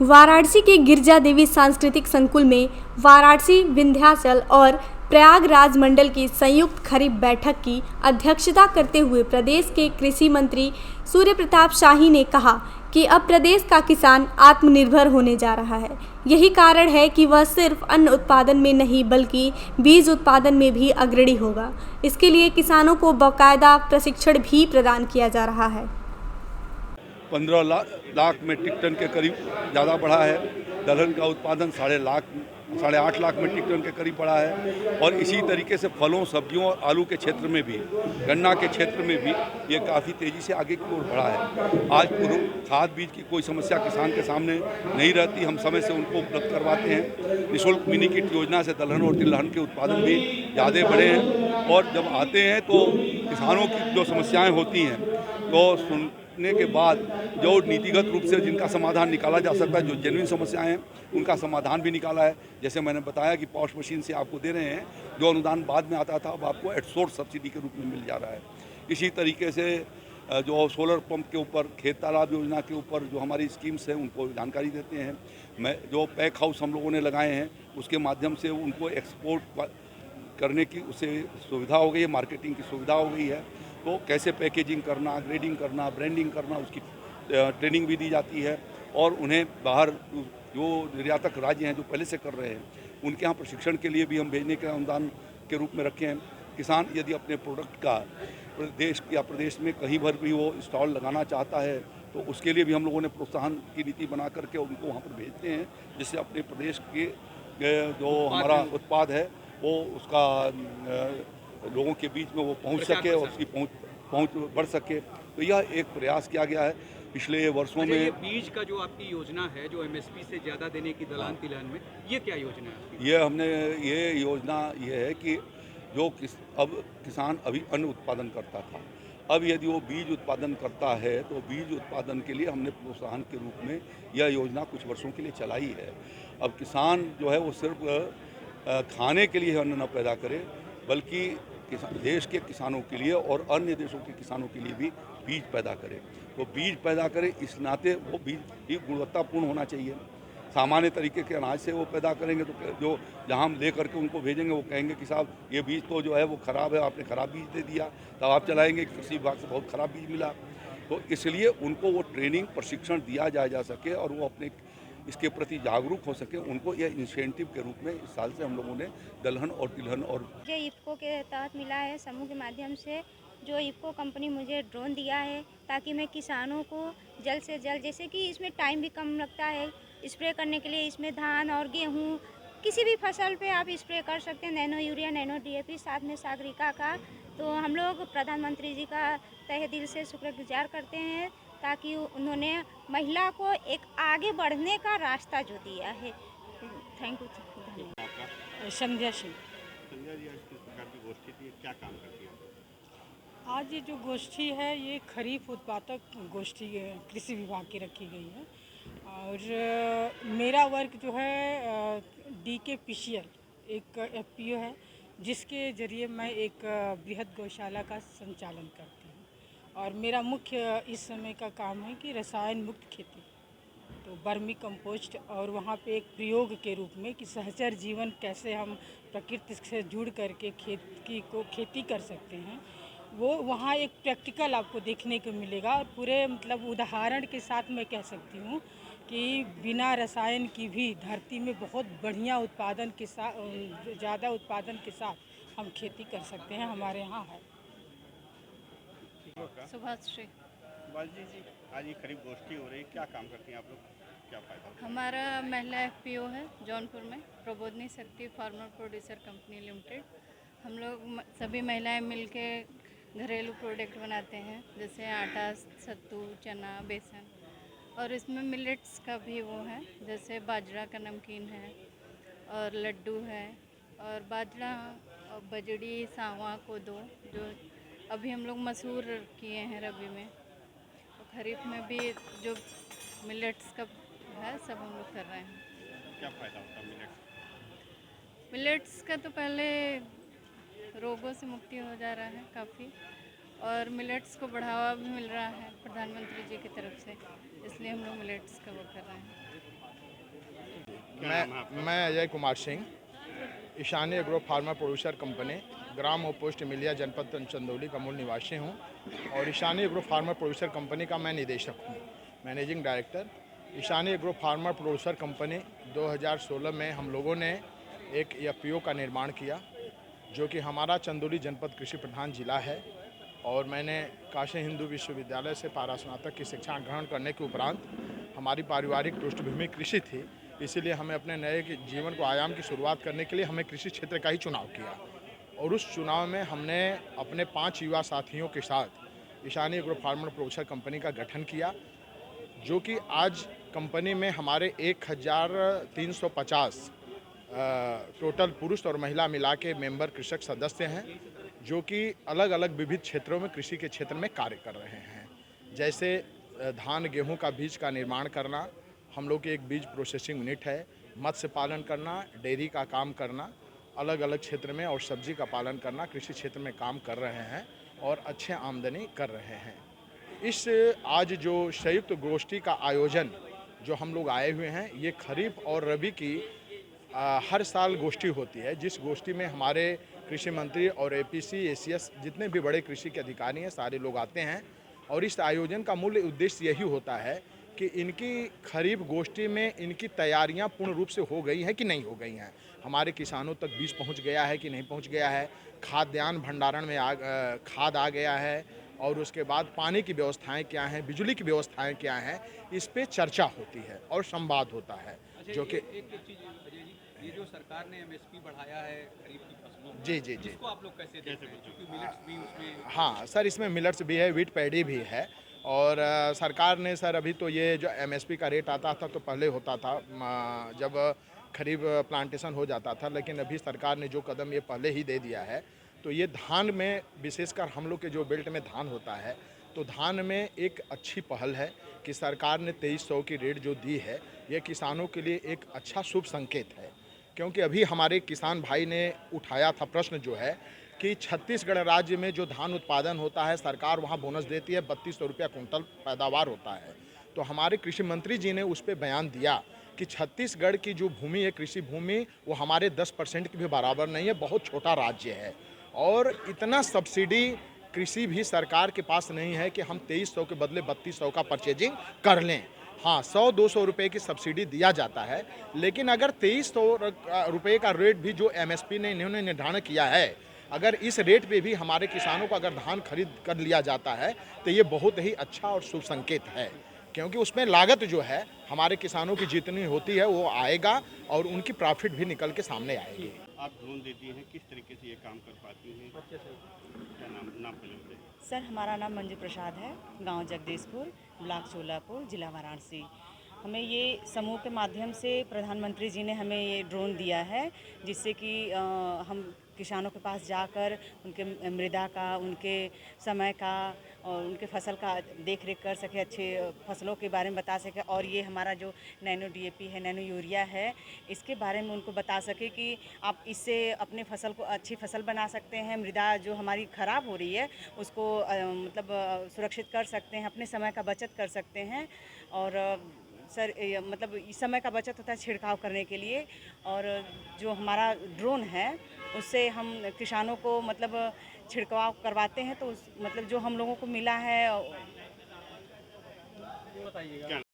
वाराणसी के गिरजा देवी सांस्कृतिक संकुल में वाराणसी, विंध्याचल और प्रयागराज मंडल की संयुक्त खरीफ बैठक की अध्यक्षता करते हुए प्रदेश के कृषि मंत्री सूर्य प्रताप शाही ने कहा कि अब प्रदेश का किसान आत्मनिर्भर होने जा रहा है। यही कारण है कि वह सिर्फ अन्न उत्पादन में नहीं बल्कि बीज उत्पादन में भी अग्रणी होगा। इसके लिए किसानों को बाकायदा प्रशिक्षण भी प्रदान किया जा रहा है। 15 लाख मीट्रिक टन के करीब ज़्यादा बढ़ा है। दलहन का उत्पादन 8.5 लाख मीट्रिक टन के करीब बढ़ा है। और इसी तरीके से फलों, सब्जियों और आलू के क्षेत्र में भी, गन्ना के क्षेत्र में भी ये काफ़ी तेज़ी से आगे की ओर बढ़ा है। आज खाद बीज की कोई समस्या किसान के सामने नहीं रहती। हम समय से उनको उपलब्ध करवाते हैं। निःशुल्क मिनी किट योजना से दलहन और तिलहन के उत्पादन भी ज़्यादा बढ़े हैं। और जब आते हैं तो किसानों की जो समस्याएँ होती हैं तो सुनने के बाद जो नीतिगत रूप से जिनका समाधान निकाला जा सकता है, जो जेन्युइन समस्याएं हैं, उनका समाधान भी निकाला है। जैसे मैंने बताया कि पॉश मशीन से आपको दे रहे हैं, जो अनुदान बाद में आता था अब आपको एट सोर्स सब्सिडी के रूप में मिल जा रहा है। इसी तरीके से जो सोलर पंप के ऊपर, खेत तालाब योजना के ऊपर जो हमारी स्कीम्स हैं उनको जानकारी देते हैं। मैं जो पैक हाउस हम लोगों ने लगाए हैं उसके माध्यम से उनको एक्सपोर्ट करने की उससे सुविधा हो गई है, मार्केटिंग की सुविधा हो गई है। तो कैसे पैकेजिंग करना, ग्रेडिंग करना, ब्रांडिंग करना, उसकी ट्रेनिंग भी दी जाती है। और उन्हें बाहर जो निर्यातक राज्य हैं जो पहले से कर रहे हैं उनके यहाँ प्रशिक्षण के लिए भी हम भेजने के अनुदान के रूप में रखे हैं। किसान यदि अपने प्रोडक्ट का प्रदेश में कहीं पर भी वो स्टॉल लगाना चाहता है तो उसके लिए भी हम लोगों ने प्रोत्साहन की नीति बना करके उनको वहाँ पर भेजते हैं, जिससे अपने प्रदेश के जो हमारा उत्पाद है वो उसका लोगों के बीच में वो पहुंच सके और उसकी पहुंच बढ़ सके। तो यह एक प्रयास किया गया है पिछले वर्षों में। ये बीज का जो आपकी योजना है, जो एमएसपी से ज़्यादा देने की दलहन तिलहन में, ये क्या योजना है? ये योजना ये है कि जो अब किसान अभी अन्न उत्पादन करता था, अब यदि वो बीज उत्पादन करता है तो बीज उत्पादन के लिए हमने प्रोत्साहन के रूप में यह योजना कुछ वर्षों के लिए चलाई है। अब किसान जो है वो सिर्फ खाने के लिए अन्न न पैदा करे बल्कि देश के किसानों के लिए और अन्य देशों के किसानों के लिए भी बीज पैदा करे। तो बीज पैदा करे इस नाते वो बीज भी गुणवत्तापूर्ण होना चाहिए। सामान्य तरीके के अनाज से वो पैदा करेंगे तो जो जहाँ हम ले करके उनको भेजेंगे वो कहेंगे कि साहब ये बीज तो जो है वो ख़राब है, आपने ख़राब बीज दे दिया। तब आप चलाएंगे कि कृषि विभाग से बहुत ख़राब बीज मिला। तो इसलिए उनको वो ट्रेनिंग, प्रशिक्षण दिया जा सके और वो अपने इसके प्रति जागरूक हो सके। उनको यह इंसेंटिव के रूप में इस साल से हम लोगों ने दलहन और तिलहन और मुझे इफ़को के तहत मिला है समूह के माध्यम से, जो इफ़को कंपनी मुझे ड्रोन दिया है ताकि मैं किसानों को जल्द से जल्द, जैसे कि इसमें टाइम भी कम लगता है स्प्रे करने के लिए, इसमें धान और गेहूँ किसी भी फसल पे आप स्प्रे कर सकते हैं। नैनो यूरिया, नैनो डीएपी, साथ में सागरिका का। तो हम लोग प्रधानमंत्री जी का तहे दिल से शुक्रगुजार करते हैं ताकि उन्होंने महिला को एक आगे बढ़ने का रास्ता जो दिया है। Thank you. संध्या सिंह। संध्या जी, आज किस प्रकार की गोष्ठी थी, क्या काम करती है? आज ये जो गोष्ठी है ये खरीफ उत्पादक गोष्ठी कृषि विभाग की रखी गई है। और मेरा वर्क जो है DKPCL एक FPO है, जिसके ज़रिए मैं एक बृहद गौशाला का संचालन करती हूँ। और मेरा मुख्य इस समय का काम है कि रसायन मुक्त खेती, तो वर्मी कंपोस्ट और वहाँ पे एक प्रयोग के रूप में कि सहचर जीवन कैसे हम प्रकृति से जुड़ करके खेती कर सकते हैं, वो वहाँ एक प्रैक्टिकल आपको देखने को मिलेगा। और पूरे मतलब उदाहरण के साथ मैं कह सकती हूँ कि बिना रसायन की भी धरती में बहुत बढ़िया उत्पादन के साथ, ज़्यादा उत्पादन के साथ हम खेती कर सकते हैं। हमारे यहाँ है। सुभाश्री। जी, आज ये खरीफ गोष्ठी हो रही है, क्या काम करती हैं आप लोग, क्या फायदा? हमारा महिला FPO है जौनपुर में, प्रबोधनी शक्ति फार्मर प्रोड्यूसर कंपनी लिमिटेड। हम लोग सभी महिलाएं मिलके घरेलू प्रोडक्ट बनाते हैं, जैसे आटा, सत्तू, चना, बेसन। और इसमें मिलेट्स का भी वो है, जैसे बाजरा का नमकीन है और लड्डू है, और बाजरा और बजड़ी, सांवा, कोदो, जो अभी हम लोग मसूर किए हैं रबी में। और खरीफ में भी जो मिलेट्स का है सब हम लोग कर रहे हैं। क्या फ़ायदा होता है मिलेट्स? मिलेट्स का तो पहले रोगों से मुक्ति हो जा रहा है काफ़ी, और मिलेट्स को बढ़ावा भी मिल रहा है प्रधानमंत्री जी की तरफ से, इसलिए हम लोग मिलेट्स का वो कर रहे हैं। मैं Ajay Kumar Singh, Ishani agro farmer producer company, ग्राम और पोस्ट मिलिया, जनपद चंदौली का मूल निवासी हूँ और Ishani agro farmer producer company का मैं निदेशक हूँ, managing director. Ishani agro farmer producer company 2016 में हम लोगों ने एक एफपीओ का निर्माण किया, जो कि हमारा चंदौली जनपद कृषि प्रधान जिला है और मैंने काशी हिंदू विश्वविद्यालय से पारास्नातक की शिक्षा ग्रहण करने के उपरांत हमारी पारिवारिक पृष्ठभूमि कृषि थी, इसीलिए हमें अपने नए जीवन को आयाम की शुरुआत करने के लिए हमें कृषि क्षेत्र का ही चुनाव किया और उस चुनाव में हमने अपने 5 युवा साथियों के साथ Ishani agro farmer producer company का गठन किया, जो कि आज कंपनी में हमारे 1350 टोटल पुरुष और महिला मिला के मेंबर कृषक सदस्य हैं, जो कि अलग अलग विविध क्षेत्रों में कृषि के क्षेत्र में कार्य कर रहे हैं। जैसे धान गेहूं का बीज का निर्माण करना, हम लोग की एक बीज प्रोसेसिंग यूनिट है, मत्स्य पालन करना, डेयरी का काम करना, अलग अलग क्षेत्र में और सब्जी का पालन करना, कृषि क्षेत्र में काम कर रहे हैं और अच्छे आमदनी कर रहे हैं। इस आज जो संयुक्त गोष्ठी का आयोजन जो हम लोग आए हुए हैं, ये खरीफ और रबी की हर साल गोष्ठी होती है, जिस गोष्ठी में हमारे कृषि मंत्री और एपीसी, एसीएस जितने भी बड़े कृषि के अधिकारी हैं सारे लोग आते हैं और इस आयोजन का मूल उद्देश्य यही होता है कि इनकी खरीफ गोष्ठी में इनकी तैयारियां पूर्ण रूप से हो गई हैं कि नहीं हो गई हैं, हमारे किसानों तक बीज पहुंच गया है कि नहीं पहुंच गया है, खाद्यान्न भंडारण में खाद आ गया है और उसके बाद पानी की व्यवस्थाएं क्या हैं, बिजली की व्यवस्थाएं क्या हैं, इस पे चर्चा होती है और संवाद होता है। जो कि एक चीज अजय जी, ये जो सरकार ने एमएसपी बढ़ाया है खरीफ की फसलों में, जी, इसको आप लोग कैसे देखते हैं? क्योंकि मिलेट्स भी उसमें, हाँ सर, इसमें मिलट्स भी है, व्हीट पैडी भी है और सरकार ने सर अभी तो ये जो एमएसपी का रेट आता था तो पहले होता था जब खरीफ प्लांटेशन हो जाता था, लेकिन अभी सरकार ने जो कदम ये पहले ही दे दिया है, तो ये धान में विशेषकर हम लोग के जो बेल्ट में धान होता है, तो धान में एक अच्छी पहल है कि सरकार ने 2300 की रेट जो दी है, ये किसानों के लिए एक अच्छा शुभ संकेत है। क्योंकि अभी हमारे किसान भाई ने उठाया था प्रश्न जो है कि छत्तीसगढ़ राज्य में जो धान उत्पादन होता है, सरकार वहाँ बोनस देती है, 3200 रुपया कुंटल पैदावार होता है। तो हमारे कृषि मंत्री जी ने उस पर बयान दिया कि छत्तीसगढ़ की जो भूमि है, कृषि भूमि, वो हमारे 10% की भी बराबर नहीं है, बहुत छोटा राज्य है और इतना सब्सिडी कृषि भी सरकार के पास नहीं है कि हम 2300 के बदले 3200 का परचेजिंग कर लें। हाँ, 100-200 रुपये की सब्सिडी दिया जाता है, लेकिन अगर 2300 रुपये का रेट भी जो एमएसपी ने इन्होंने निर्धारण किया है, अगर इस रेट पे भी हमारे किसानों को अगर धान खरीद कर लिया जाता है तो ये बहुत ही अच्छा और शुभ संकेत है, क्योंकि उसमें लागत जो है हमारे किसानों की जितनी होती है वो आएगा और उनकी प्रॉफिट भी निकल के सामने आएगी। आप ड्रोन देती हैं, किस तरीके से ये काम कर पाती हैं? क्या नाम पहले बताइए। सर, हमारा नाम मंजू प्रसाद है, गांव जगदीशपुर, ब्लॉक चोलापुर, जिला वाराणसी। हमें ये समूह के माध्यम से प्रधानमंत्री जी ने हमें ये ड्रोन दिया है, जिससे कि हम किसानों के पास जाकर उनके मृदा का, उनके समय का और उनके फसल का देख रेख कर सके, अच्छे फसलों के बारे में बता सके और ये हमारा जो नैनो डीएपी है, नैनो यूरिया है, इसके बारे में उनको बता सके कि आप इससे अपने फसल को अच्छी फसल बना सकते हैं, मृदा जो हमारी ख़राब हो रही है उसको मतलब सुरक्षित कर सकते हैं, अपने समय का बचत कर सकते हैं और सर मतलब समय का बचत होता है छिड़काव करने के लिए। और जो हमारा ड्रोन है उससे हम किसानों को मतलब छिड़काव करवाते हैं, तो मतलब जो हम लोगों को मिला है।